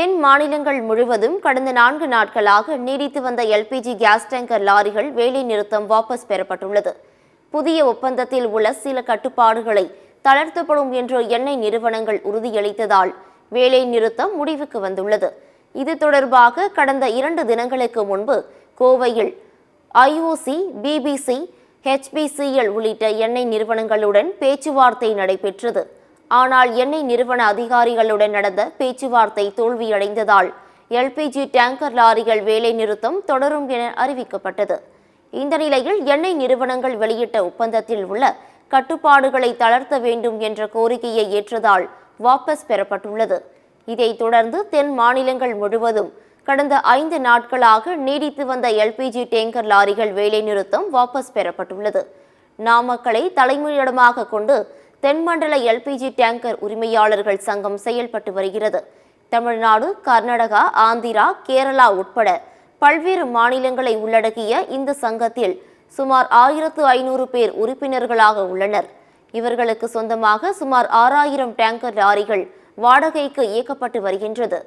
தென் மாநிலங்கள் முழுவதும் கடந்த 4 நாட்களாக நீடித்து வந்த எல்பிஜி கேஸ் டேங்கர் லாரிகள் வேலை நிறுத்தம் வாபஸ் பெறப்பட்டுள்ளது. புதிய ஒப்பந்தத்தில் உள்ள சில கட்டுப்பாடுகளை தளர்த்தப்படும் என்று எண்ணெய் நிறுவனங்கள் உறுதியளித்ததால் வேலை நிறுத்தம் முடிவுக்கு வந்துள்ளது. இது தொடர்பாக கடந்த 2 தினங்களுக்கு முன்பு கோவையில் ஐஓசி, பிபிசி, HPCL உள்ளிட்ட எண்ணெய் நிறுவனங்களுடன் பேச்சுவார்த்தை நடைபெற்றது. ஆனால் எண்ணெய் நிறுவன அதிகாரிகளுடன் நடந்த பேச்சுவார்த்தை தோல்வியடைந்ததால் எல்பிஜி டேங்கர் லாரிகள் வேலை நிறுத்தம் தொடரும் என அறிவிக்கப்பட்டது. இந்த நிலையில் எண்ணெய் நிறுவனங்கள் வெளியிட்ட ஒப்பந்தத்தில் உள்ள கட்டுப்பாடுகளை தளர்த்த வேண்டும் என்ற கோரிக்கையை ஏற்றதால் வாபஸ் பெறப்பட்டுள்ளது. இதைத் தொடர்ந்து தென் மாநிலங்கள் முழுவதும் கடந்த 5 நாட்களாக நீடித்து வந்த எல்பிஜி டேங்கர் லாரிகள் வேலை நிறுத்தம் வாபஸ் பெறப்பட்டுள்ளது. நாமக்கலை தலைமையிடமாக கொண்டு தென்மண்டல எல்பிஜி டேங்கர் உரிமையாளர்கள் சங்கம் செயல்பட்டு வருகிறது. தமிழ்நாடு, கர்நாடகா, ஆந்திரா, கேரளா உட்பட பல்வேறு மாநிலங்களை உள்ளடக்கிய இந்த சங்கத்தில் சுமார் 1500 பேர் உறுப்பினர்களாக உள்ளனர். இவர்களுக்கு சொந்தமாக சுமார் 6000 டேங்கர் லாரிகள் வாடகைக்கு இயக்கப்பட்டு வருகின்றது.